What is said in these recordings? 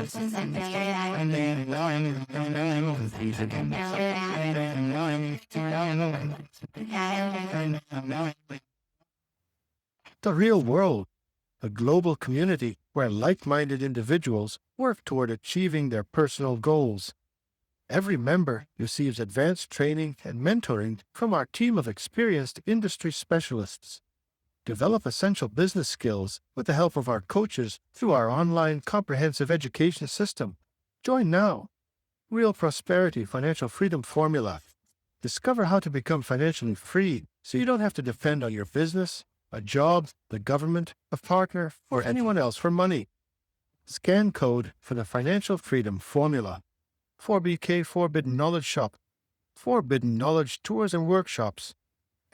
The real world, a global community where like-minded individuals work toward achieving their personal goals. Every member receives advanced training and mentoring from our team of experienced industry specialists. Develop essential business skills with the help of our coaches through our online comprehensive education system. Join now. Real Prosperity Financial Freedom Formula. Discover how to become financially free so you don't have to depend on your business, a job, the government, a partner, or anyone else for money. Scan code for the Financial Freedom Formula. 4BK Forbidden Knowledge Shop. Forbidden Knowledge Tours and Workshops.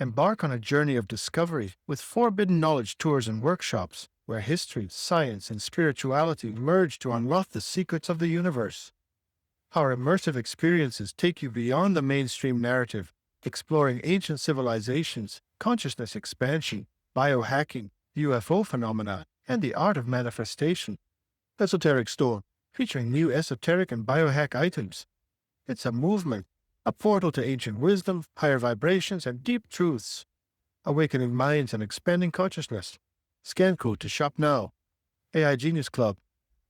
Embark on a journey of discovery with Forbidden Knowledge Tours and Workshops, where history, science, and spirituality merge to unlock the secrets of the universe. Our immersive experiences take you beyond the mainstream narrative, exploring ancient civilizations, consciousness expansion, biohacking, UFO phenomena, and the art of manifestation. Esoteric Store, featuring new esoteric and biohack items. It's a movement, a portal to ancient wisdom, higher vibrations, and deep truths. Awakening minds and expanding consciousness. Scan code to shop now. AI Genius Club.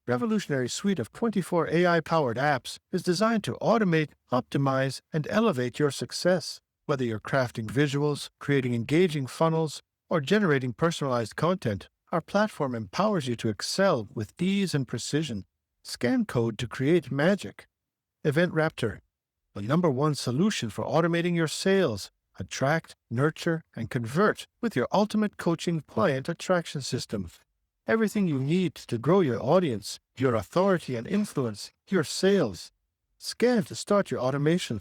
Revolutionary suite of 24 AI-powered apps is designed to automate, optimize, and elevate your success. Whether you're crafting visuals, creating engaging funnels, or generating personalized content, our platform empowers you to excel with ease and precision. Scan code to create magic. Event Raptor, the #1 solution for automating your sales. Attract, nurture, and convert with your ultimate coaching client attraction system. Everything you need to grow your audience, your authority and influence, your sales. Scan to start your automation.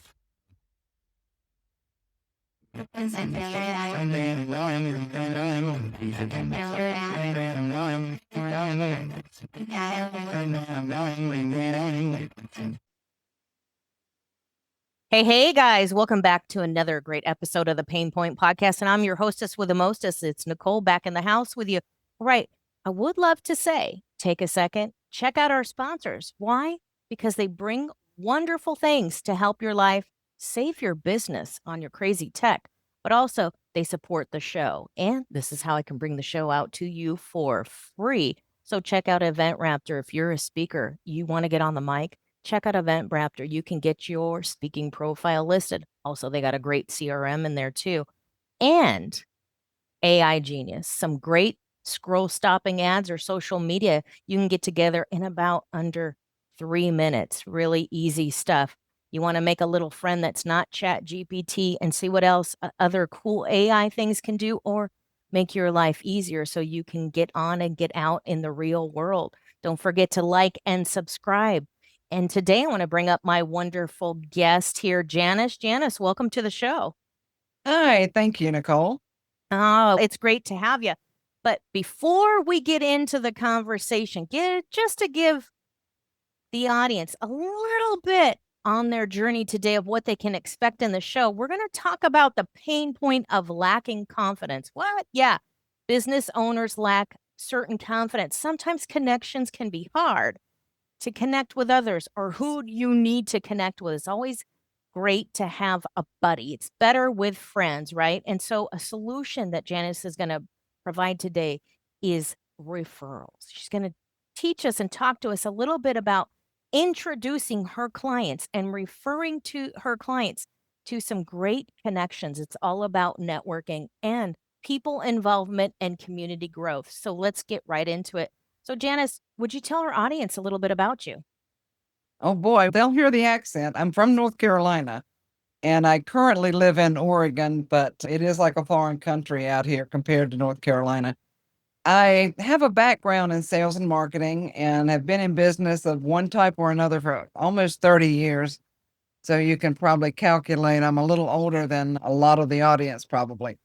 Hey, guys, welcome back to another great episode of the Pain Point Podcast. And I'm your hostess with the mostest. It's Nicole back in the house with you. All right. I would love to say, take a second, check out our sponsors. Why? Because they bring wonderful things to help your life, save your business on your crazy tech, but also they support the show. And this is how I can bring the show out to you for free. So check out Event Raptor. If you're a speaker, you want to get on the mic, check out Event Raptor. You can get your speaking profile listed. Also, they got a great CRM in there too. And AI Genius, some great scroll stopping ads or social media you can get together in about under 3 minutes. Really easy stuff. You want to make a little friend that's not Chat GPT and see what else other cool AI things can do, or make your life easier so you can get on and get out in the real world. Don't forget to like and subscribe. And today I want to bring up my wonderful guest here, Janice. Janice, welcome to the show. Hi, thank you, Nicole. Oh, it's great to have you. But before we get into the conversation, just to give the audience a little bit on their journey today of what they can expect in the show, we're going to talk about the pain point of lacking confidence. What? Yeah, business owners lack certain confidence. Sometimes connections can be hard to connect with others, or who you need to connect with. It's always great to have a buddy. It's better with friends, right? And so a solution that Janice is going to provide today is referrals. She's going to teach us and talk to us a little bit about introducing her clients and referring to her clients to some great connections. It's all about networking and people involvement and community growth. So let's get right into it. So Janice, would you tell our audience a little bit about you? Oh boy, they'll hear the accent. I'm from North Carolina, and I currently live in Oregon, but it is like a foreign country out here compared to North Carolina. I have a background in sales and marketing and have been in business of one type or another for almost 30 years. So you can probably calculate I'm a little older than a lot of the audience probably.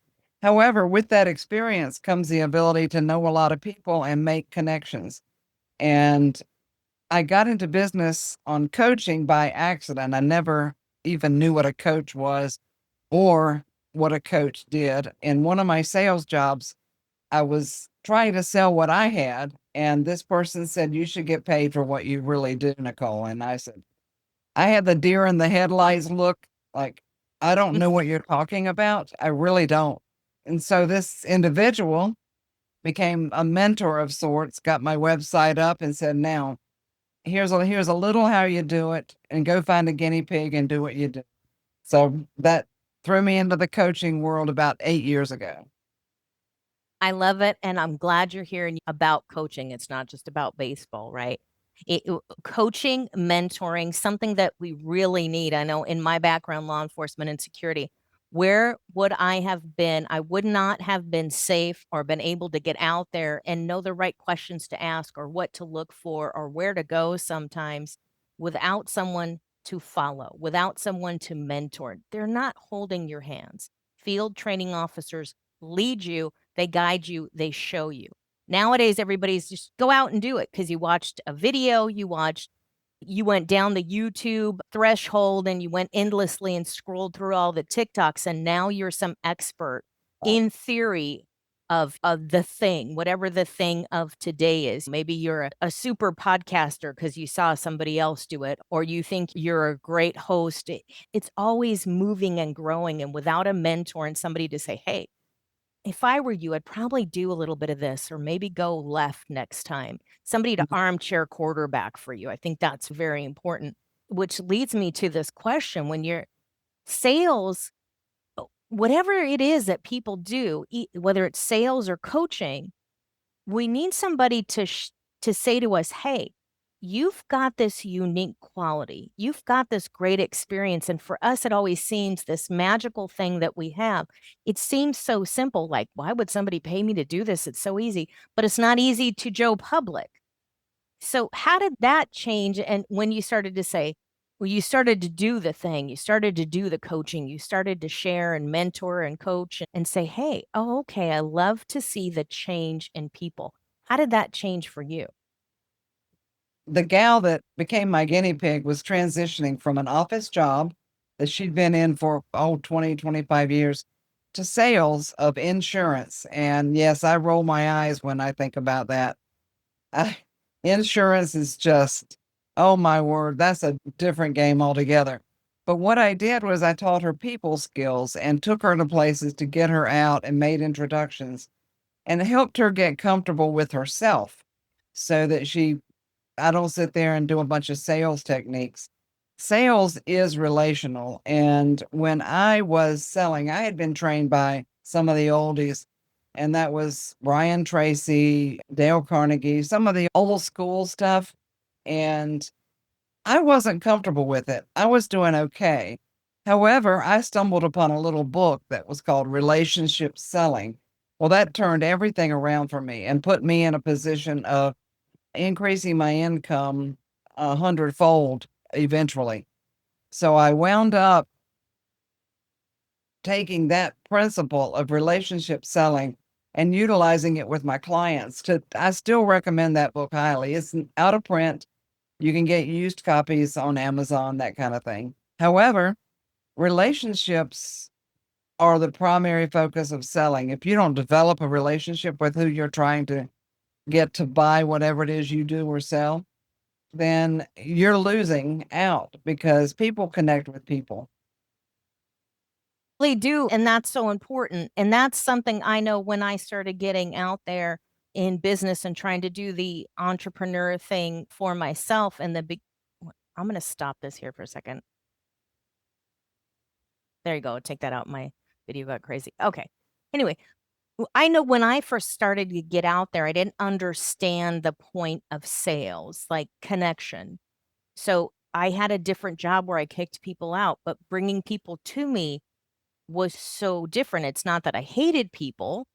However, with that experience comes the ability to know a lot of people and make connections. And I got into business on coaching by accident. I never even knew what a coach was or what a coach did. In one of my sales jobs, I was trying to sell what I had. And this person said, you should get paid for what you really do, Nicole. And I said, I had the deer in the headlights look, like, I don't know what you're talking about. I really don't. And so this individual became a mentor of sorts, got my website up and said, now here's a little how you do it, and go find a guinea pig and do what you do. So that threw me into the coaching world about 8 years ago. I love it. And I'm glad you're hearing about coaching. It's not just about baseball, right? Coaching, mentoring, something that we really need. I know in my background, law enforcement and security, where would I have been? I would not have been safe or been able to get out there and know the right questions to ask or what to look for or where to go sometimes without someone to follow, without someone to mentor. They're not holding your hands. Field training officers lead you, they guide you, they show you. Nowadays, everybody's just go out and do it because you watched a video, you went down the YouTube threshold and you went endlessly and scrolled through all the TikToks, and now you're some expert in theory of the thing, whatever the thing of today is. Maybe you're a super podcaster because you saw somebody else do it, or you think you're a great host. It's always moving and growing, and without a mentor and somebody to say, hey, if I were you, I'd probably do a little bit of this or maybe go left next time. Somebody to armchair quarterback for you. I think that's very important, which leads me to this question. When you're sales, whatever it is that people do, whether it's sales or coaching, we need somebody to say to us, hey, you've got this unique quality. You've got this great experience. And for us, it always seems this magical thing that we have. It seems so simple. Like, why would somebody pay me to do this? It's so easy, but it's not easy to Joe Public. So how did that change? And when you started to say, well, you started to do the thing, you started to do the coaching, you started to share and mentor and coach and say, hey, oh, okay, I love to see the change in people. How did that change for you? The gal that became my guinea pig was transitioning from an office job that she'd been in for 20, 25 years to sales of insurance. And yes, I roll my eyes when I think about that. I, Insurance is just, oh my word, that's a different game altogether. But what I did was I taught her people skills and took her to places to get her out and made introductions and helped her get comfortable with herself so that I don't sit there and do a bunch of sales techniques. Sales is relational. And when I was selling, I had been trained by some of the oldies, and that was Brian Tracy, Dale Carnegie, some of the old school stuff. And I wasn't comfortable with it. I was doing okay. However, I stumbled upon a little book that was called Relationship Selling. Well, that turned everything around for me and put me in a position of increasing my income 100-fold eventually. So I wound up taking that principle of relationship selling and utilizing it with my clients. I still recommend that book highly. It's out of print. You can get used copies on Amazon, that kind of thing. However, relationships are the primary focus of selling. If you don't develop a relationship with who you're trying to get to buy whatever it is you do or sell, then you're losing out because people connect with people. They do. And that's so important. And that's something I know when I started getting out there in business and trying to do the entrepreneur thing for myself. And I'm going to stop this here for a second. There you go. Take that out. My video got crazy. Okay. Anyway, I know when I first started to get out there, I didn't understand the point of sales, like connection. So I had a different job where I kicked people out, but bringing people to me was so different. It's not that I hated people.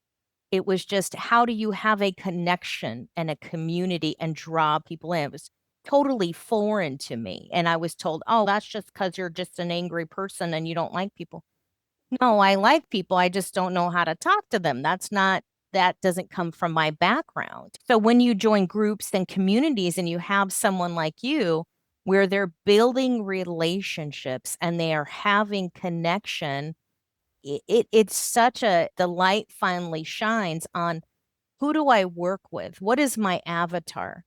It was just, how do you have a connection and a community and draw people in? It was totally foreign to me. And I was told, oh, that's just because you're just an angry person and you don't like people. No, I like people. I just don't know how to talk to them. That doesn't come from my background. So when you join groups and communities and you have someone like you where they're building relationships and they are having connection, it's such the light finally shines on Who do I work with? What is my avatar?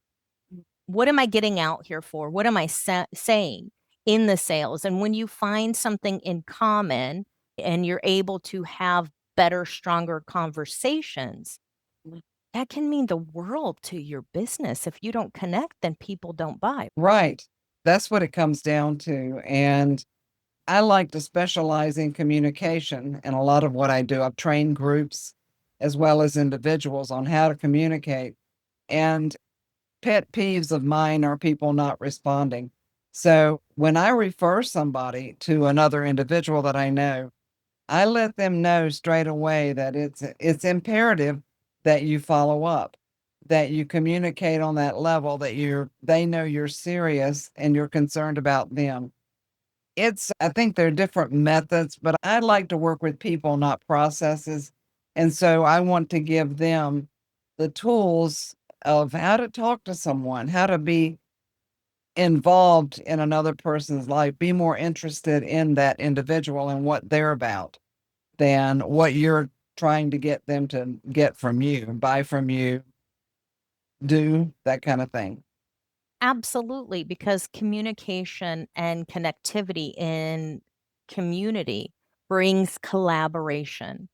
What am I getting out here for? What am I saying in the sales? And when you find something in common and you're able to have better, stronger conversations, that can mean the world to your business. If you don't connect, then people don't buy. Right. That's what it comes down to. And I like to specialize in communication in a lot of what I do. I've trained groups as well as individuals on how to communicate. And pet peeves of mine are people not responding. So when I refer somebody to another individual that I know, I let them know straight away that it's imperative that you follow up, that you communicate on that level, that they know you're serious and you're concerned about them. I think there are different methods, but I like to work with people, not processes. And so I want to give them the tools of how to talk to someone, how to be involved in another person's life, be more interested in that individual and what they're about than what you're trying to get them to get from you, buy from you, do that kind of thing. Absolutely, because communication and connectivity in community brings collaboration.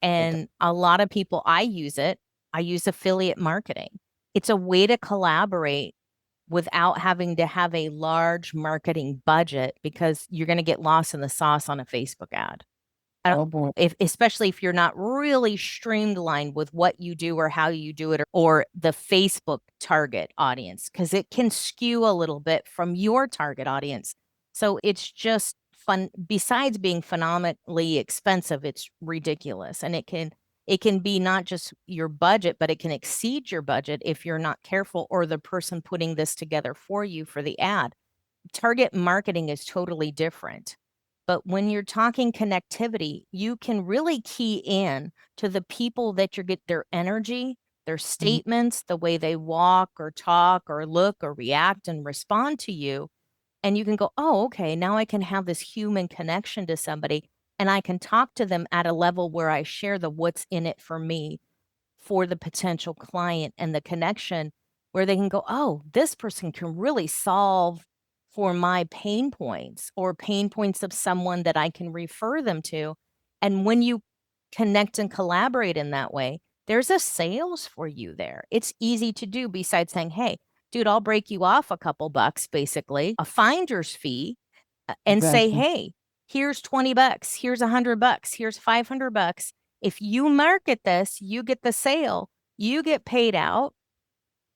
And a lot of people, I use affiliate marketing. It's a way to collaborate without having to have a large marketing budget because you're going to get lost in the sauce on a Facebook ad. Oh boy. Especially if you're not really streamlined with what you do or how you do it or the Facebook target audience, because it can skew a little bit from your target audience. So it's just fun. Besides being phenomenally expensive, it's ridiculous. And it can be not just your budget, but it can exceed your budget if you're not careful or the person putting this together for you for the ad. Target marketing is totally different. But when you're talking connectivity, you can really key in to the people that you get their energy, their Mhm. statements, the way they walk or talk or look or react and respond to you. And you can go, oh, okay, now I can have this human connection to somebody and I can talk to them at a level where I share the what's in it for me for the potential client and the connection where they can go, oh, this person can really solve for my pain points or pain points of someone that I can refer them to. And when you connect and collaborate in that way, there's a sales for you there. It's easy to do besides saying, hey, dude, I'll break you off a couple bucks, basically, a finder's fee, and say, Exactly. hey, here's 20 bucks, here's 100 bucks, here's 500 bucks. If you market this, you get the sale, you get paid out.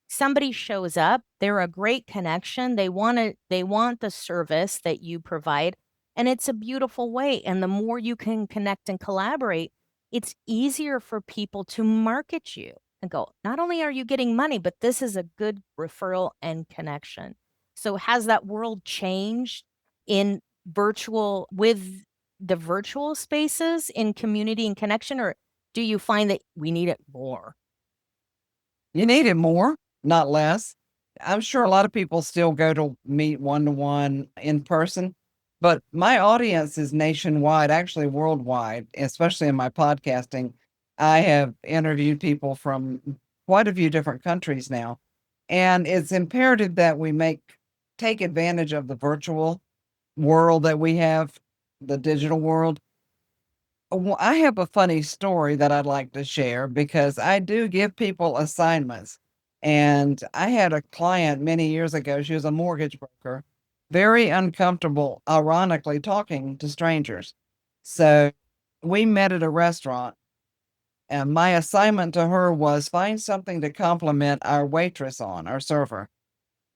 Somebody shows up, they're a great connection. They want the service that you provide, and it's a beautiful way. And the more you can connect and collaborate, it's easier for people to market you and go, not only are you getting money, but this is a good referral and connection. So has that world changed in virtual with the virtual spaces in community and connection, or do you find that we need it more? You need it more, not less. I'm sure a lot of people still go to meet one to one in person, but my audience is nationwide, actually worldwide, especially in my podcasting. I have interviewed people from quite a few different countries now. And it's imperative that we take advantage of the virtual world that we have, the digital world. Well, I have a funny story that I'd like to share because I do give people assignments. And I had a client many years ago. She was a mortgage broker, very uncomfortable, ironically, talking to strangers. So we met at a restaurant, and my assignment to her was find something to compliment our waitress on, our server.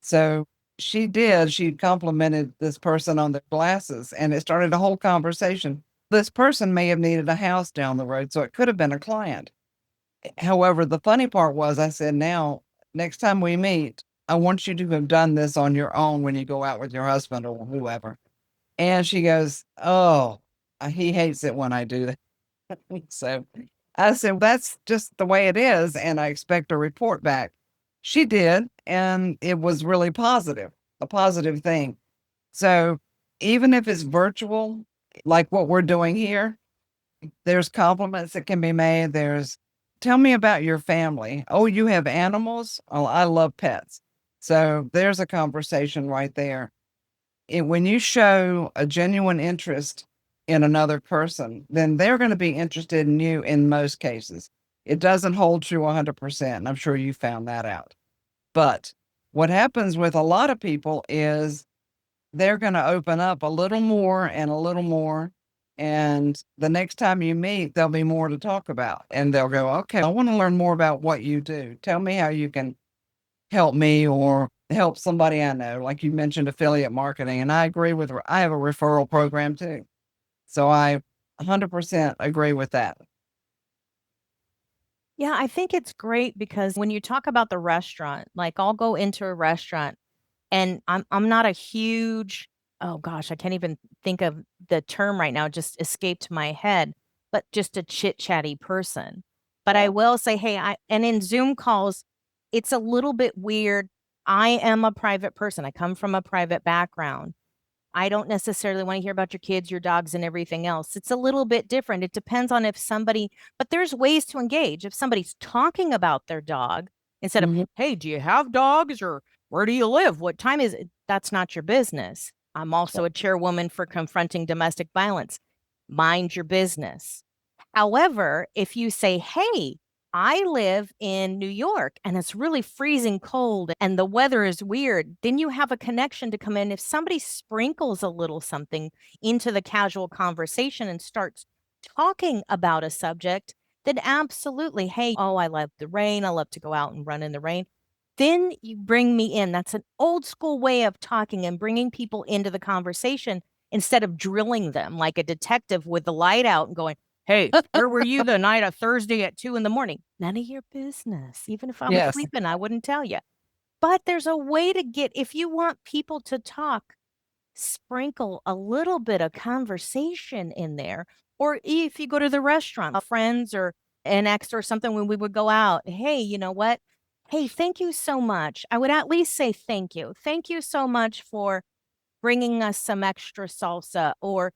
So she did. She complimented this person on their glasses, and it started a whole conversation. This person may have needed a house down the road, so it could have been a client. However, the funny part was I said, now, next time we meet, I want you to have done this on your own when you go out with your husband or whoever. And she goes, oh, he hates it when I do that. So I said, that's just the way it is. And I expect a report back. She did. And it was really positive, a positive thing. So even if it's virtual, like what we're doing here, there's compliments that can be made. There's Tell me about your family. Oh, you have animals? Oh, I love pets. So there's a conversation right there. When you show a genuine interest in another person, then they're going to be interested in you in most cases. It doesn't hold true 100%. And I'm sure you found that out. But what happens with a lot of people is they're going to open up a little more and a little more. And the next time you meet, there'll be more to talk about. And they'll go, okay, I want to learn more about what you do. Tell me how you can help me or help somebody I know. Like you mentioned affiliate marketing. And I agree with, I have a referral program too. So I 100% agree with that. Yeah, I think it's great because when you talk about the restaurant, like I'll go into a restaurant and I'm not a huge, oh gosh, I can't even think of the term right now, it just escaped my head, but just a chit-chatty person. But I Yeah. will say, hey, and in Zoom calls, it's a little bit weird. I am a private person. I come from a private background. I don't necessarily want to hear about your kids, your dogs, and everything else. It's a little bit different. It depends on if somebody, but there's ways to engage. If somebody's talking about their dog instead of, Mhm. hey, do you have dogs or where do you live? What time is it? That's not your business. I'm also a chairwoman for confronting domestic violence. Mind your business. However, if you say, hey, I live in New York and it's really freezing cold and the weather is weird, then you have a connection to come in. If somebody sprinkles a little something into the casual conversation and starts talking about a subject, then absolutely, hey, oh, I love the rain. I love to go out and run in the rain. Then you bring me in. That's an old school way of talking and bringing people into the conversation instead of drilling them like a detective with the light out and going, hey, where were you the night of Thursday at 2 in the morning? None of your business. Even if I was Yes. sleeping, I wouldn't tell you. But there's a way to get, if you want people to talk, sprinkle a little bit of conversation in there. Or if you go to the restaurant, friends or an ex or something, when we would go out, hey, you know what? Hey, thank you so much. I would at least say thank you. Thank you so much for bringing us some extra salsa or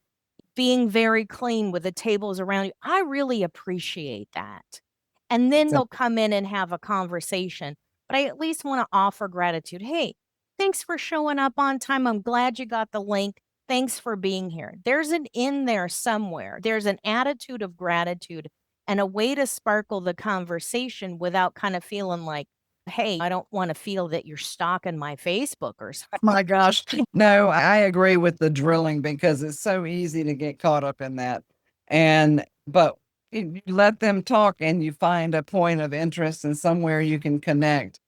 being very clean with the tables around you. I really appreciate that. And then So they'll come in and have a conversation. But I at least want to offer gratitude. Hey, thanks for showing up on time. I'm glad you got the link. Thanks for being here. There's an in there somewhere. There's an attitude of gratitude and a way to sparkle the conversation without kind of feeling like, hey, I don't want to feel that you're stalking my Facebook or something. my gosh. No, I agree with the drilling because it's so easy to get caught up in that. But you let them talk and you find a point of interest and somewhere you can connect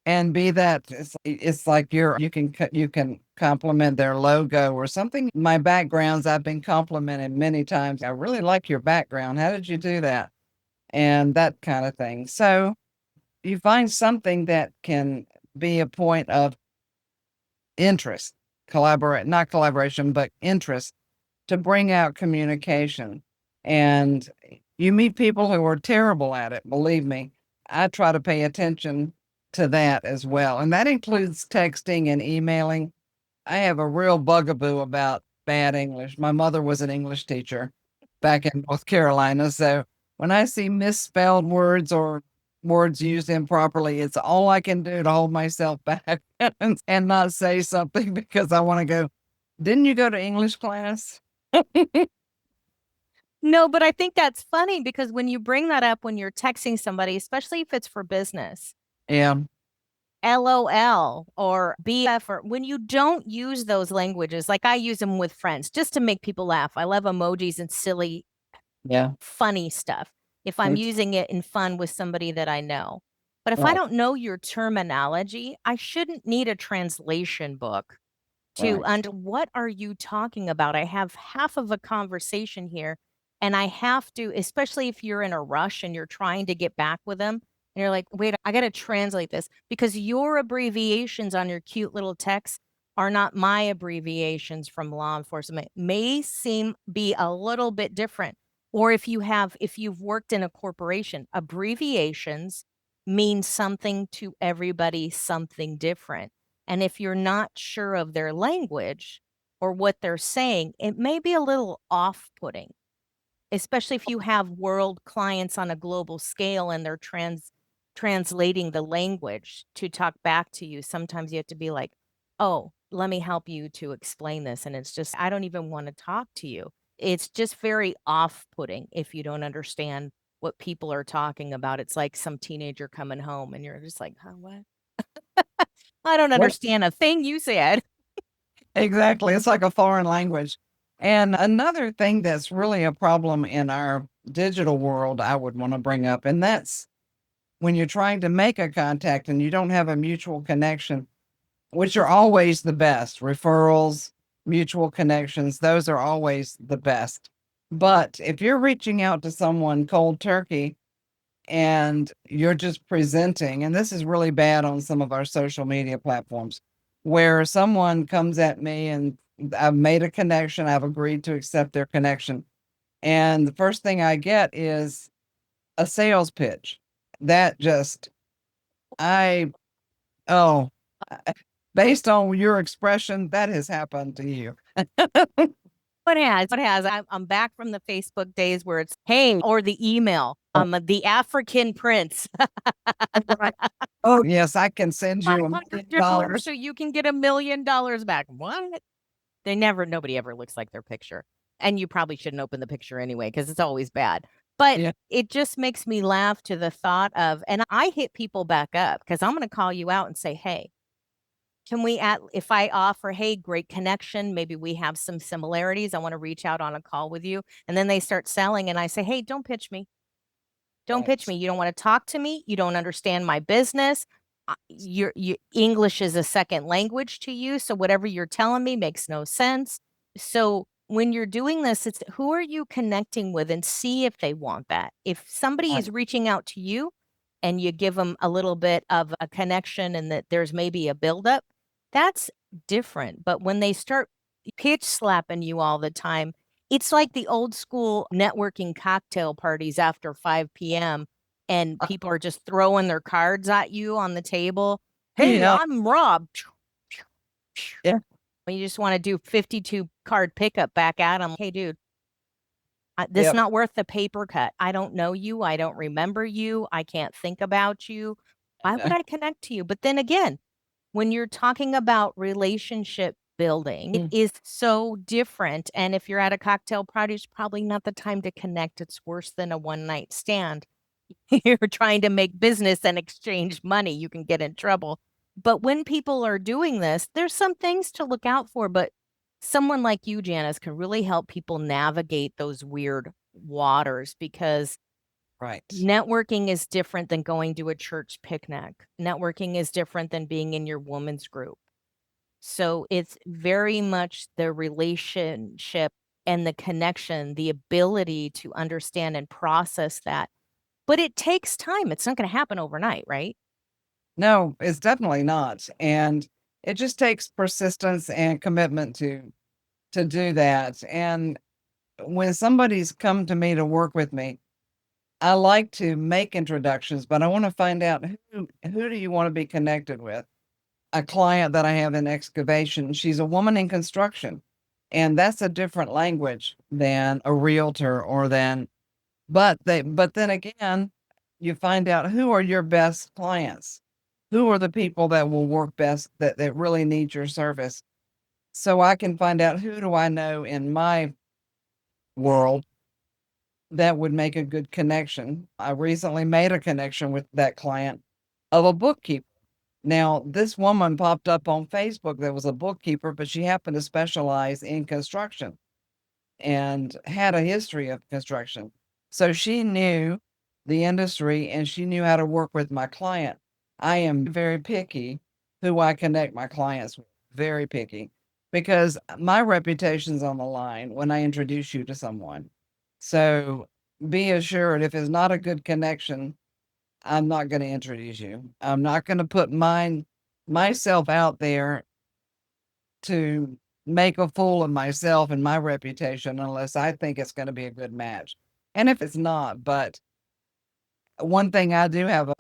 and be that it's like you can compliment their logo or something. My backgrounds, I've been complimented many times. I really like your background. How did you do that? And that kind of thing. So you find something that can be a point of interest, not collaboration, but interest to bring out communication. And you meet people who are terrible at it. Believe me, I try to pay attention to that as well. And that includes texting and emailing. I have a real bugaboo about bad English. My mother was an English teacher back in North Carolina. So when I see misspelled words or words used improperly, it's all I can do to hold myself back and not say something because I want to go, didn't you go to English class? No, but I think that's funny because when you bring that up when you're texting somebody, especially if it's for business, Yeah. LOL or BF, or when you don't use those languages, like I use them with friends just to make people laugh. I love emojis and silly, Yeah. funny stuff if I'm using it in fun with somebody that I know. But if I Right. don't know your terminology, I shouldn't need a translation book to Right. and what are you talking about? I have half of a conversation here and I have to, especially if you're in a rush and you're trying to get back with them and you're like, wait, I got to translate this because your abbreviations on your cute little text are not my abbreviations from law enforcement. May seem be a little bit different. Or if you've worked in a corporation, abbreviations mean something to everybody, something different. And if you're not sure of their language or what they're saying, it may be a little off putting. especially if you have world clients on a global scale and they're translating the language to talk back to you. Sometimes you have to be like, oh, let me help you to explain this. And it's just, I don't even want to talk to you. It's just very off-putting if you don't understand what people are talking about. It's like some teenager coming home and you're just like, huh, what? I don't What? understand a thing you said. Exactly. It's like a foreign language. And another thing that's really a problem in our digital world, I would want to bring up, and that's when you're trying to make a contact and you don't have a mutual connection, which are always the best. Referrals, mutual connections, those are always the best. But if you're reaching out to someone cold turkey and you're just presenting, and this is really bad on some of our social media platforms, where someone comes at me and I've made a connection, I've agreed to accept their connection. And the first thing I get is a sales pitch. That just, I, oh, I- based on your expression, that has happened to you. What has? What has? I'm back from the Facebook days where it's, hey, or the email, the African prince. Right. Oh, yes, I can send you $500 $1 million. so you can get $1 million back. What? Nobody ever looks like their picture. And you probably shouldn't open the picture anyway, because it's always bad. But Yeah. it just makes me laugh to the thought of, and I hit people back up because I'm going to call you out and say, hey, can we if I offer, hey, great connection, maybe we have some similarities. I want to reach out on a call with you. And then they start selling and I say, hey, don't pitch me. Don't pitch Right. me. You don't want to talk to me. You don't understand my business. Your English is a second language to you. So whatever you're telling me makes no sense. So when you're doing this, it's who are you connecting with and see if they want that. If somebody Right. is reaching out to you and you give them a little bit of a connection and that there's maybe a buildup, that's different. But when they start pitch slapping you all the time, it's like the old school networking cocktail parties after 5 p.m. and people are just throwing their cards at you on the table. Hey, Yeah. I'm Rob. Yeah. When you just want to do 52 card pickup back at them. Hey, dude, this is Yep. not worth the paper cut. I don't know you. I don't remember you. I can't think about you. Why would I connect to you? But then again, when you're talking about relationship building, it Mm. is so different. And if you're at a cocktail party, it's probably not the time to connect. It's worse than a one night stand. You're trying to make business and exchange money, you can get in trouble. But when people are doing this, there's some things to look out for. But someone like you, Janice, can really help people navigate those weird waters because Right. networking is different than going to a church picnic. Networking is different than being in your woman's group. So it's very much the relationship and the connection, the ability to understand and process that. But it takes time. It's not going to happen overnight, right? No, it's definitely not. And it just takes persistence and commitment to do that. And when somebody's come to me to work with me, I like to make introductions, but I want to find out who do you want to be connected with? A client that I have in excavation, she's a woman in construction. And that's a different language than a realtor or than but then again, you find out who are your best clients. Who are the people that will work best that really need your service? So I can find out who do I know in my world that would make a good connection. I recently made a connection with that client of a bookkeeper. Now, this woman popped up on Facebook that was a bookkeeper, but she happened to specialize in construction and had a history of construction. So she knew the industry and she knew how to work with my client. I am very picky who I connect my clients with, very picky, because my reputation's on the line when I introduce you to someone. So be assured if it's not a good connection, I'm not going to introduce you. I'm not going to put myself out there to make a fool of myself and my reputation unless I think it's going to be a good match. And if it's not, but one thing I do have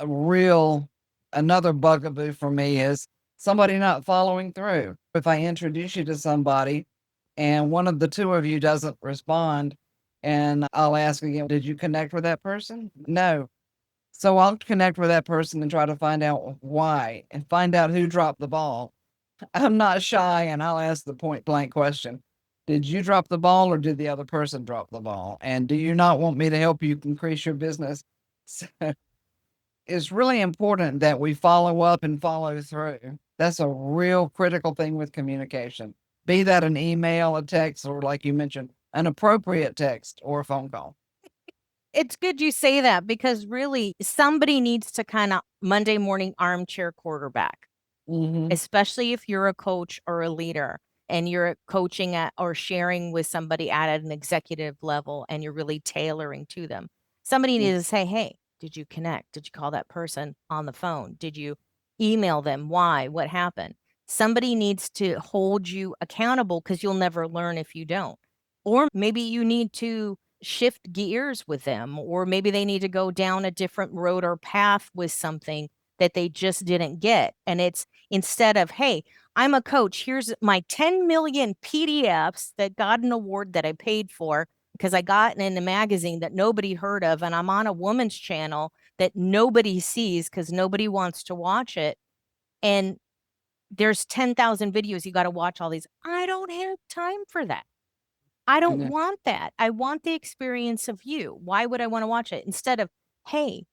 another bugaboo for me is somebody not following through. If I introduce you to somebody and one of the two of you doesn't respond, And I'll ask again, did you connect with that person? No. So I'll connect with that person and try to find out why and find out who dropped the ball. I'm not shy and I'll ask the point blank question. Did you drop the ball or did the other person drop the ball? And do you not want me to help you increase your business? So it's really important that we follow up and follow through. That's a real critical thing with communication. Be that an email, a text, or like you mentioned, an appropriate text or a phone call. It's good you say that because really somebody needs to kind of Monday morning armchair quarterback, especially if you're a coach or a leader and you're coaching at or sharing with somebody at an executive level and you're really tailoring to them. Somebody Mm. needs to say, hey, did you connect? Did you call that person on the phone? Did you email them? Why? What happened? Somebody needs to hold you accountable because you'll never learn if you don't. Or maybe you need to shift gears with them, or maybe they need to go down a different road or path with something that they just didn't get. And it's instead of, hey, I'm a coach, here's my 10 million PDFs that got an award that I paid for because I got in a magazine that nobody heard of, and I'm on a woman's channel that nobody sees because nobody wants to watch it. And there's 10,000 videos, you got to watch all these. I don't have time for that. I don't know. want that. I want the experience of you. Why would I want to watch it? Instead of, hey,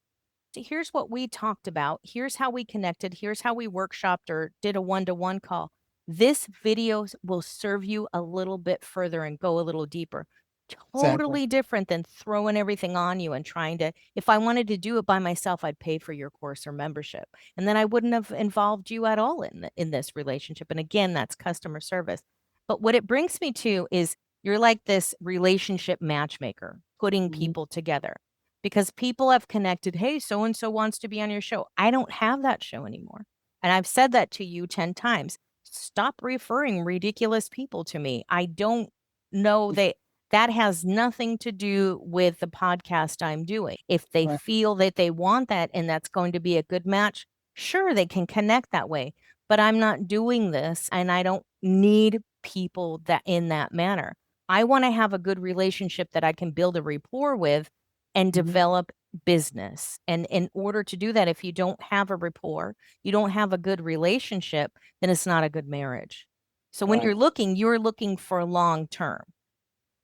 here's what we talked about. Here's how we connected. Here's how we workshopped or did a one-to-one call. This video will serve you a little bit further and go a little deeper. Exactly. Totally different than throwing everything on you and trying to, if I wanted to do it by myself, I'd pay for your course or membership. And then I wouldn't have involved you at all in this relationship. And again, that's customer service. But what it brings me to is you're like this relationship matchmaker, putting Mhm. people together because people have connected. Hey, so and so wants to be on your show. I don't have that show anymore. And I've said that to you 10 times. Stop referring ridiculous people to me. I don't know that has nothing to do with the podcast I'm doing. If they Right. feel that they want that and that's going to be a good match, sure, they can connect that way. But I'm not doing this and I don't need people that in that manner. I want to have a good relationship that I can build a rapport with and Mhm. develop business. And in order to do that, if you don't have a rapport, you don't have a good relationship, then it's not a good marriage. So when Right. you're looking for long term.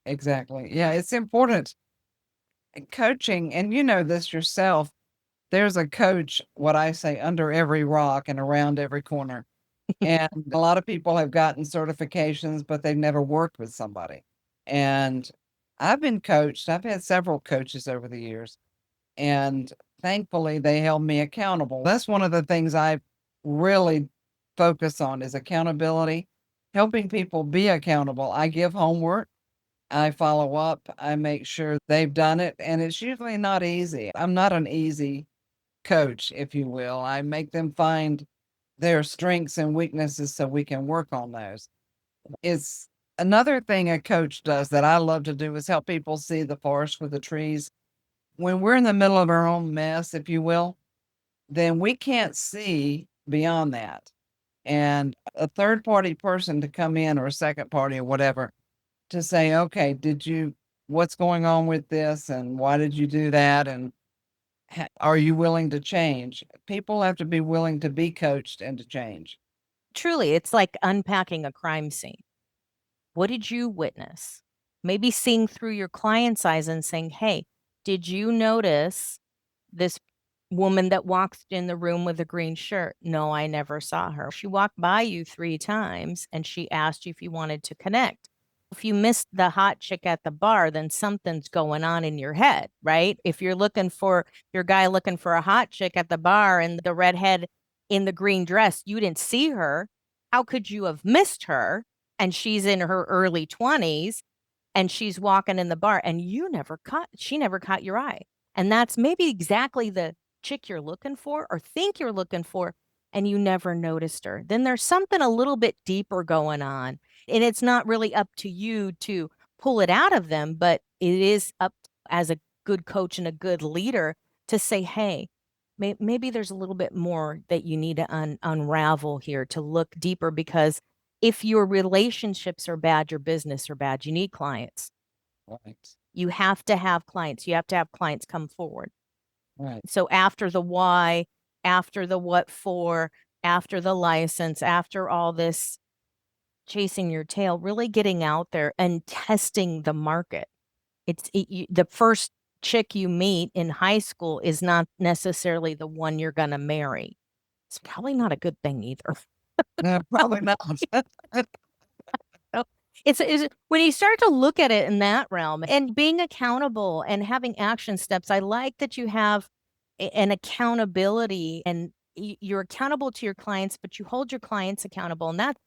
Exactly. Yeah, it's important. Coaching, and you know this yourself, there's a coach, what I say, under every rock and around every corner. And a lot of people have gotten certifications, but they've never worked with somebody. And I've been coached. I've had several coaches over the years, and thankfully they held me accountable. That's one of the things I really focus on is accountability, helping people be accountable. I give homework. I follow up. I make sure they've done it, and it's usually not easy. I'm not an easy coach, if you will. I make them find their strengths and weaknesses so we can work on those. It's another thing a coach does that I love to do is help people see the forest for the trees. When we're in the middle of our own mess, if you will, then we can't see beyond that. And a third party person to come in or a second party or whatever to say, okay, what's going on with this? And why did you do that? And are you willing to change? People have to be willing to be coached and to change. Truly, it's like unpacking a crime scene. What did you witness? Maybe seeing through your client's eyes and saying, hey, did you notice this woman that walked in the room with a green shirt? No, I never saw her. She walked by you 3 times and she asked you if you wanted to connect. If you missed the hot chick at the bar, then something's going on in your head, right? If you're looking for your guy looking for a hot chick at the bar and the redhead in the green dress, you didn't see her. How could you have missed her? And she's in her early 20s and she's walking in the bar and she never caught your eye. And that's maybe exactly the chick you're looking for or think you're looking for, and you never noticed her. Then there's something a little bit deeper going on. And it's not really up to you to pull it out of them, but it is up as a good coach and a good leader to say, hey, maybe there's a little bit more that you need to unravel here to look deeper because if your relationships are bad, your business are bad, you need clients. Right. You have to have clients. You have to have clients come forward. Right. So after the why, after the what for, after the license, after all this chasing your tail, really getting out there and testing the market. The first chick you meet in high school is not necessarily the one you're going to marry. It's probably not a good thing either. No, probably not. So it's when you start to look at it in that realm and being accountable and having action steps. I like that you have an accountability and you're accountable to your clients, but you hold your clients accountable. And that's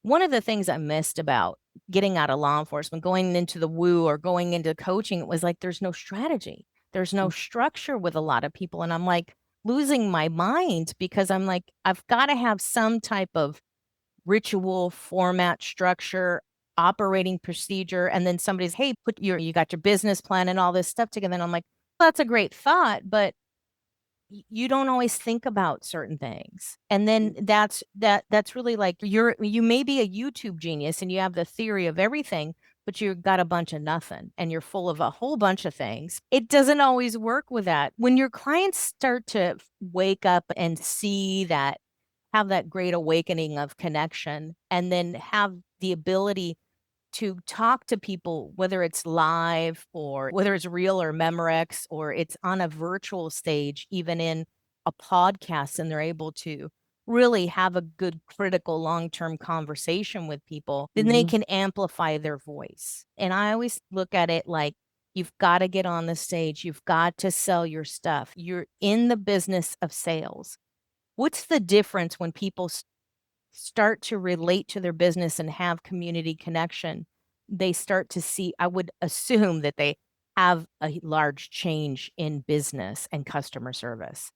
one of the things I missed about getting out of law enforcement, going into the woo or going into coaching. It was like there's no strategy, there's no structure with a lot of people. And I'm like losing my mind because I'm like, I've got to have some type of ritual, format, structure, operating procedure. And then somebody's, hey, you got your business plan and all this stuff together. And I'm like, well, that's a great thought, but you don't always think about certain things. And then that's really like you may be a YouTube genius and you have the theory of everything, but you've got a bunch of nothing and you're full of a whole bunch of things. It doesn't always work with that. When your clients start to wake up and see that, have that great awakening of connection, and then have the ability to talk to people, whether it's live or whether it's real or Memorex or it's on a virtual stage, even in a podcast, and they're able to really have a good critical long-term conversation with people, then they can amplify their voice. And I always look at it like you've got to get on the stage, you've got to sell your stuff. You're in the business of sales. What's the difference when people start to relate to their business and have community connection? They start to see, I would assume that they have a large change in business and customer service.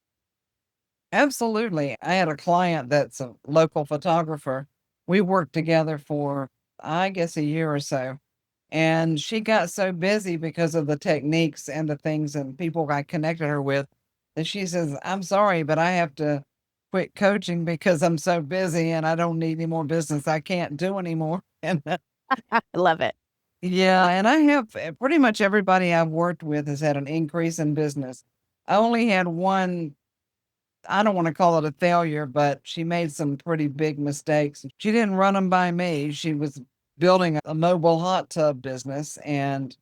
Absolutely. I had a client that's a local photographer. We worked together for, I guess, a year or so. And she got so busy because of the techniques and the things and people I connected her with that she says, I'm sorry, but I have to quit coaching because I'm so busy and I don't need any more business. I can't do anymore. And I love it. yeah, and I have pretty much everybody I've worked with has had an increase in business. I only had one, I don't want to call it a failure, but she made some pretty big mistakes. She didn't run them by me. She was building a mobile hot tub business and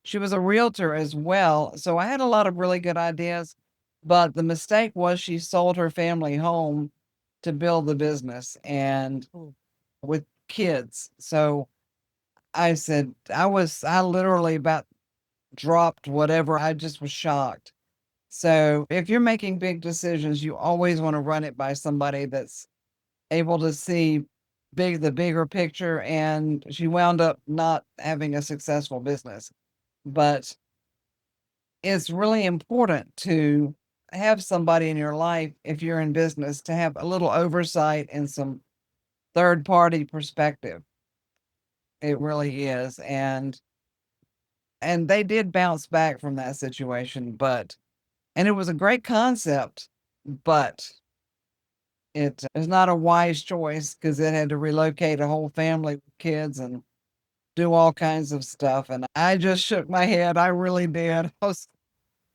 she was a realtor as well. So I had a lot of really good ideas, but the mistake was she sold her family home to build the business and Ooh. with kids. So I said, I literally about dropped whatever. I just was shocked. So if you're making big decisions, you always want to run it by somebody that's able to see the bigger picture. And she wound up not having a successful business. But it's really important to have somebody in your life, if you're in business, to have a little oversight and some third party perspective. It really is. And they did bounce back from that situation, but and it was a great concept, but it is not a wise choice because it had to relocate a whole family with kids and do all kinds of stuff. And I just shook my head. I really did. I was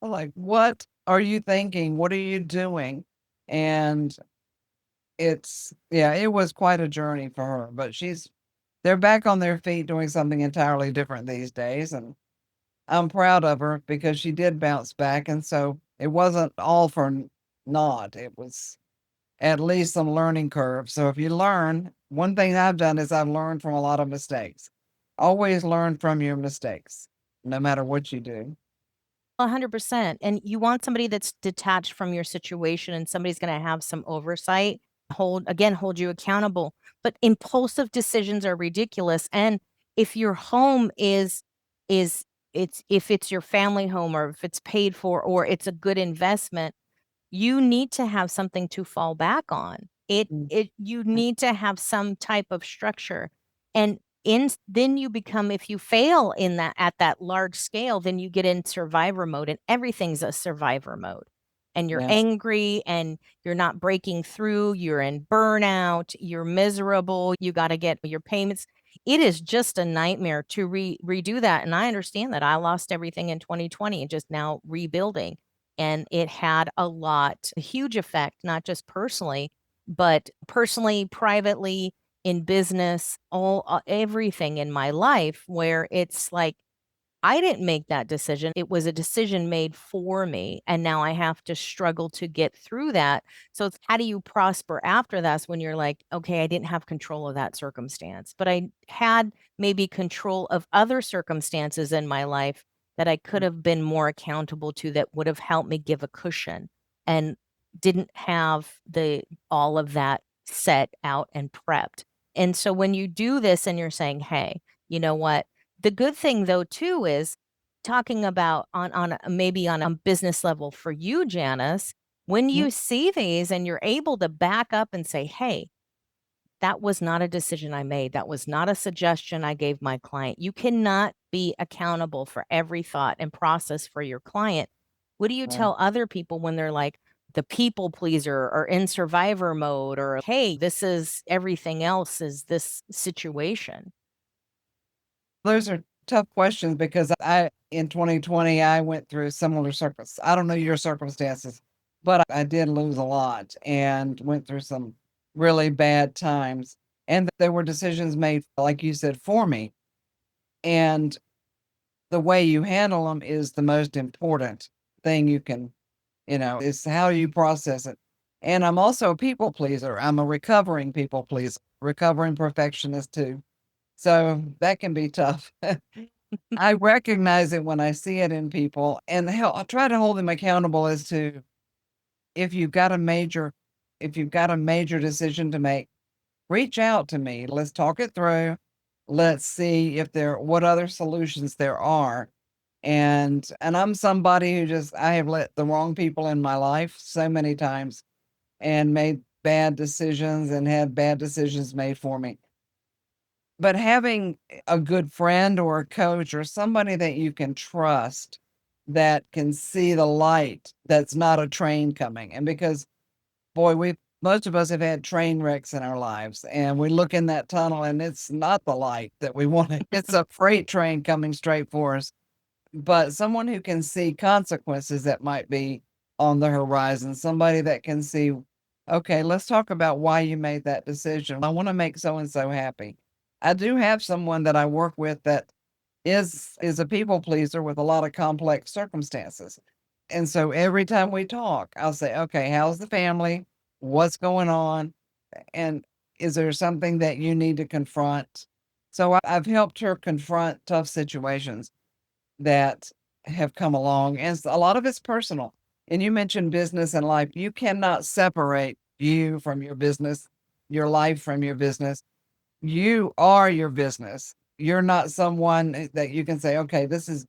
like, what are you thinking? What are you doing? And yeah, it was quite a journey for her, but they're back on their feet doing something entirely different these days. And I'm proud of her because she did bounce back. And so it wasn't all for naught. It was at least some learning curve. So if you learn, one thing I've done is I've learned from a lot of mistakes. Always learn from your mistakes, no matter what you do. 100%. And you want somebody that's detached from your situation and somebody's going to have some oversight, hold you accountable. But impulsive decisions are ridiculous. And if your home if it's your family home or if it's paid for or it's a good investment, you need to have something to fall back on. Mm. You need to have some type of structure. And then you become, if you fail in that at that large scale, then you get in survivor mode and everything's a survivor mode. And you're Yeah. angry and you're not breaking through, you're in burnout, you're miserable, you got to get your payments. it is just a nightmare to redo that. And I understand that I lost everything in 2020 and just now rebuilding. And it had a huge effect, not just personally, but personally, privately, in business, everything in my life, where it's like, I didn't make that decision. It was a decision made for me. And now I have to struggle to get through that. So it's how do you prosper after that when you're like, okay, I didn't have control of that circumstance, but I had maybe control of other circumstances in my life that I could have been more accountable to, that would have helped me give a cushion, and didn't have the all of that set out and prepped. And so when you do this and you're saying, hey, you know what? The good thing though too is talking about maybe on a business level for you, Janice, when Mhm. you see these and you're able to back up and say, hey, that was not a decision I made. That was not a suggestion I gave my client. You cannot be accountable for every thought and process for your client. What do you Right. tell other people when they're like the people pleaser or in survivor mode, or, hey, this is everything else is this situation? Those are tough questions because in 2020, I went through similar I don't know your circumstances, but I did lose a lot and went through some really bad times. And there were decisions made, like you said, for me. And the way you handle them is the most important thing you can, is how you process it. And I'm also a people pleaser. I'm a recovering people pleaser, recovering perfectionist too. So that can be tough. I recognize it when I see it in people, and I try to hold them accountable as to if you've got a major if you've got a major decision to make, reach out to me. Let's talk it through. Let's see if what other solutions there are. And I'm somebody who I have let the wrong people in my life so many times and made bad decisions and had bad decisions made for me. But having a good friend or a coach or somebody that you can trust that can see the light that's not a train coming. And because, boy, most of us have had train wrecks in our lives, and we look in that tunnel and it's not the light that we wanted. It's a freight train coming straight for us. But someone who can see consequences that might be on the horizon, somebody that can see, okay, let's talk about why you made that decision. I want to make so and so happy. I do have someone that I work with that is a people pleaser with a lot of complex circumstances. And so every time we talk, I'll say, okay, how's the family? What's going on? And is there something that you need to confront? So I've helped her confront tough situations that have come along, and a lot of it's personal. And you mentioned business and life. You cannot separate you from your business, your life from your business. You are your business. You're not someone that you can say, okay, this.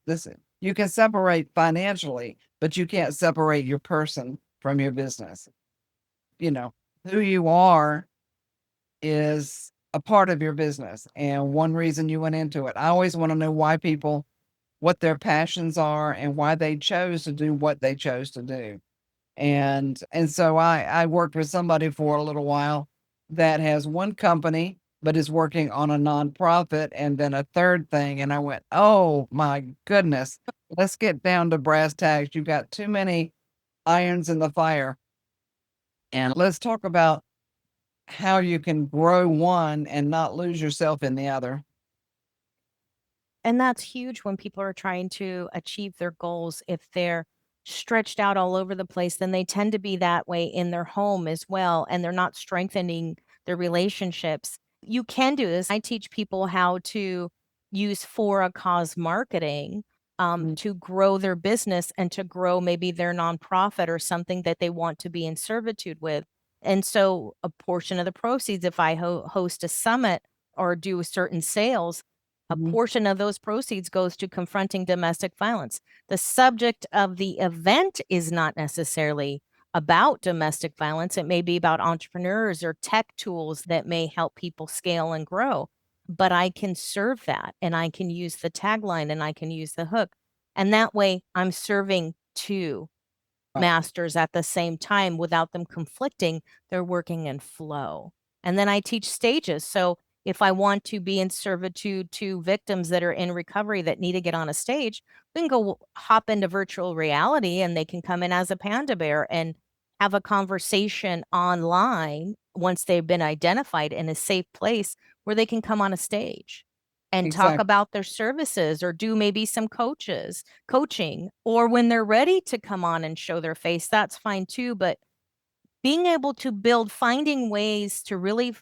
You can separate financially, but you can't separate your person from your business. You know, who you are is a part of your business and one reason you went into it. I always want to know what their passions are and why they chose to do what they chose to do. And so I worked with somebody for a little while that has one company, but is working on a nonprofit and then a third thing. And I went, oh my goodness, let's get down to brass tacks. You've got too many irons in the fire. And let's talk about how you can grow one and not lose yourself in the other. And that's huge when people are trying to achieve their goals. If they're stretched out all over the place, then they tend to be that way in their home as well. And they're not strengthening their relationships. You can do this. I teach people how to use for a cause marketing Mm. to grow their business and to grow maybe their nonprofit or something that they want to be in servitude with. And so a portion of the proceeds, if I host a summit or do certain sales, a Mhm. portion of those proceeds goes to confronting domestic violence. The subject of the event is not necessarily about domestic violence. It may be about entrepreneurs or tech tools that may help people scale and grow. But I can serve that, and I can use the tagline, and I can use the hook. And that way I'm serving two Right. masters at the same time without them conflicting. They're working in flow. And then I teach stages. So If I want to be in servitude to victims that are in recovery that need to get on a stage, we can go hop into virtual reality and they can come in as a panda bear and have a conversation online once they've been identified in a safe place where they can come on a stage and talk Exactly. about their services or do maybe some coaching, or when they're ready to come on and show their face, that's fine too. But being able to finding ways to really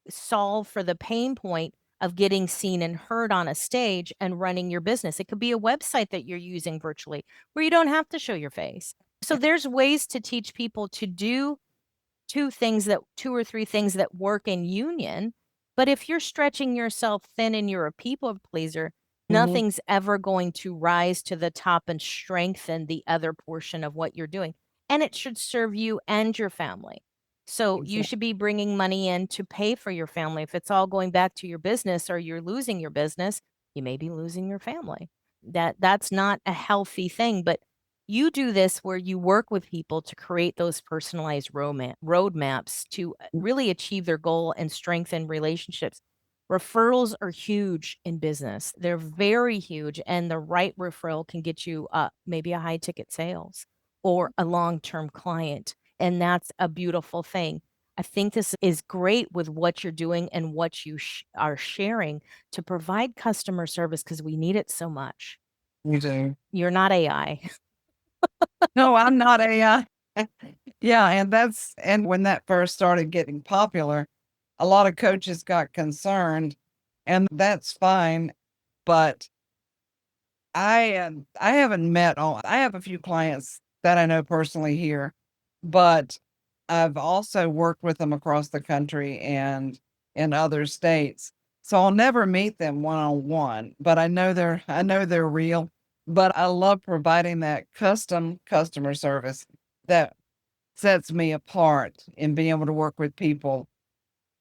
solve for the pain point of getting seen and heard on a stage and running your business. It could be a website that you're using virtually where you don't have to show your face. So there's ways to teach people to do two or three things that work in union. But if you're stretching yourself thin and you're a people pleaser, Mhm. nothing's ever going to rise to the top and strengthen the other portion of what you're doing. And it should serve you and your family. So you Exactly. should be bringing money in to pay for your family. If it's all going back to your business or you're losing your business, you may be losing your family. That's not a healthy thing, but you do this where you work with people to create those personalized roadmaps to really achieve their goal and strengthen relationships. Referrals are huge in business. They're very huge, and the right referral can get you maybe a high ticket sales or a long-term client. And that's a beautiful thing. I think this is great with what you're doing and what you are sharing to provide customer service because we need it so much. You do. You're not AI. No, I'm not AI. Yeah, and when that first started getting popular, a lot of coaches got concerned, and that's fine, but I haven't met all I have a few clients that I know personally here, but I've also worked with them across the country and in other states. So I'll never meet them one on one, but I know they're real. But I love providing that custom customer service that sets me apart in being able to work with people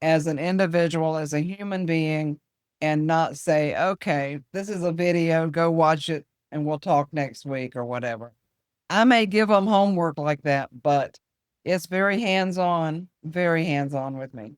as an individual, as a human being, and not say, okay, this is a video, go watch it and we'll talk next week or whatever. I may give them homework like that, but it's very hands on with me.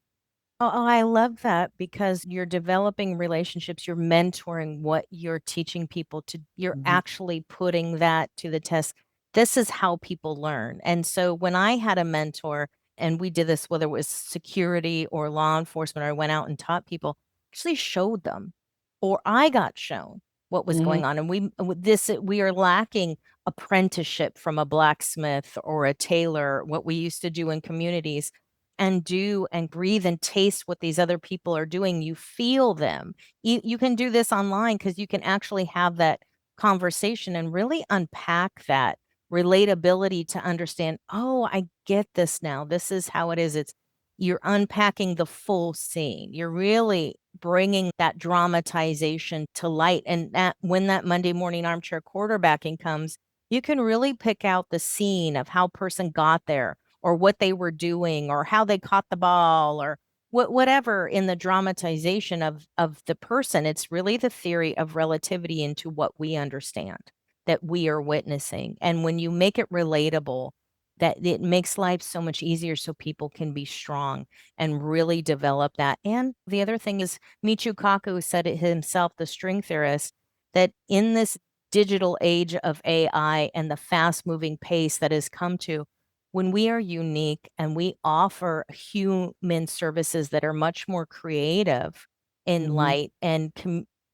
I love that because you're developing relationships, you're mentoring what you're teaching people to, you're Mhm. actually putting that to the test. This is how people learn. And so when I had a mentor and we did this, whether it was security or law enforcement, or I went out and taught people, actually showed them, or I got shown what was Mhm. going on. And we are lacking apprenticeship from a blacksmith or a tailor, what we used to do in communities and do and breathe and taste what these other people are doing. You feel them. You can do this online because you can actually have that conversation and really unpack that relatability to understand, oh, I get this now. This is how it is. You're unpacking the full scene. You're really bringing that dramatization to light. And that when that Monday morning armchair quarterbacking comes, you can really pick out the scene of how person got there or what they were doing or how they caught the ball or whatever in the dramatization of the person. It's really the theory of relativity into what we understand that we are witnessing. And when you make it relatable, that it makes life so much easier so people can be strong and really develop that. And the other thing is Michio Kaku said it himself, the string theorist, that in this digital age of AI and the fast moving pace that has come to, when we are unique and we offer human services that are much more creative in Mhm. light and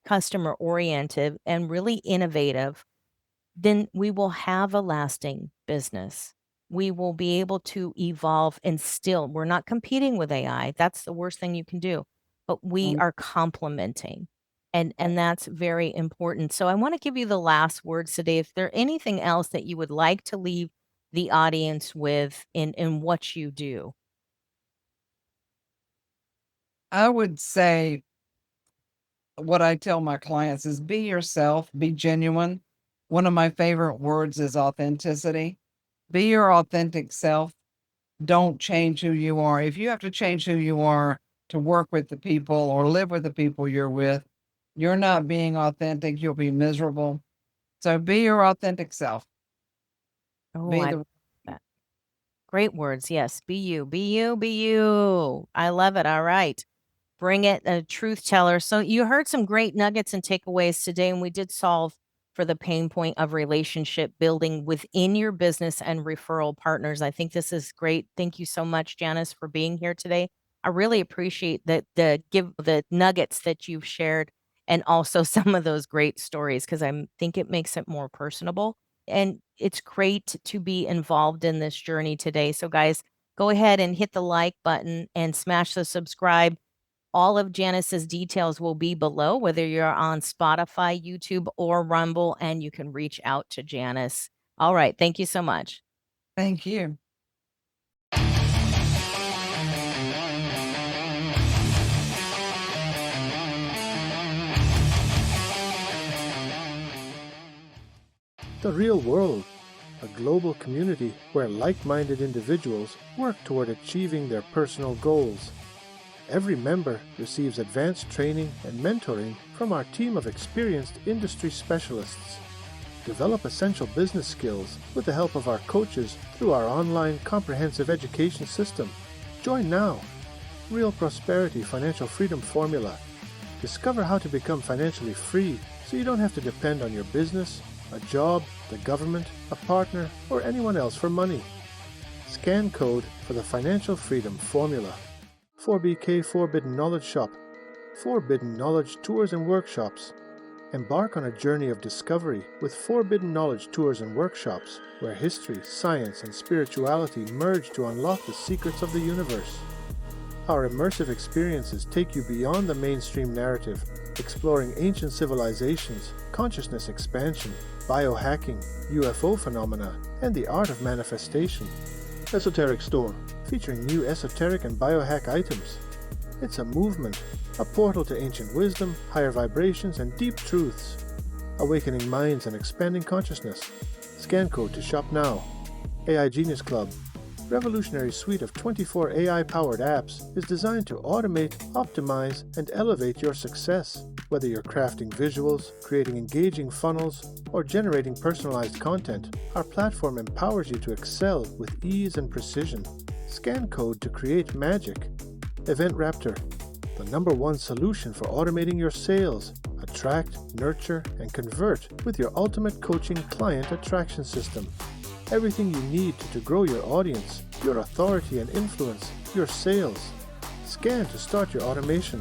customer oriented and really innovative, then we will have a lasting business. We will be able to evolve and still, we're not competing with AI. That's the worst thing you can do, but we Mm. are complementing. And that's very important. So I want to give you the last words today. If there anything else that you would like to leave the audience with in what you do. I would say what I tell my clients is be yourself, be genuine. One of my favorite words is authenticity. Be your authentic self. Don't change who you are. If you have to change who you are to work with the people or live with the people you're with, you're not being authentic. You'll be miserable. So be your authentic self. Oh, Be I the that. Great words. Yes. Be you. Be you. Be you. I love it. All right. Bring it, a truth teller. So you heard some great nuggets and takeaways today, and we did solve for the pain point of relationship building within your business and referral partners. I think this is great. Thank you so much, Janice, for being here today. I really appreciate the nuggets that you've shared and also some of those great stories because I think it makes it more personable. And it's great to be involved in this journey today. So, guys, go ahead and hit the like button and smash the subscribe. All of Janice's details will be below, whether you're on Spotify, YouTube, or Rumble, and you can reach out to Janice. All right. Thank you so much. Thank you. The real world, a global community where like-minded individuals work toward achieving their personal goals. Every member receives advanced training and mentoring from our team of experienced industry specialists. Develop essential business skills with the help of our coaches through our online comprehensive education system. Join now. Real Prosperity Financial Freedom Formula. Discover how to become financially free so you don't have to depend on your business, a job, the government, a partner, or anyone else for money. Scan code for the Financial Freedom Formula. 4BK Forbidden Knowledge Shop. Forbidden Knowledge Tours and Workshops. Embark on a journey of discovery with Forbidden Knowledge Tours and Workshops, where history, science, and spirituality merge to unlock the secrets of the universe. Our immersive experiences take you beyond the mainstream narrative, exploring ancient civilizations, consciousness expansion, biohacking, UFO phenomena, and the art of manifestation. Esoteric Store, featuring new esoteric and biohack items. It's a movement, a portal to ancient wisdom, higher vibrations, and deep truths. Awakening minds and expanding consciousness. Scan code to shop now. AI Genius Club. Revolutionary suite of 24 AI-powered apps is designed to automate, optimize, and elevate your success. Whether you're crafting visuals, creating engaging funnels, or generating personalized content, our platform empowers you to excel with ease and precision. Scan code to create magic. Event Raptor, the #1 solution for automating your sales. Attract, nurture, and convert with your ultimate coaching client attraction system. Everything you need to grow your audience, your authority and influence, your sales. Scan to start your automation.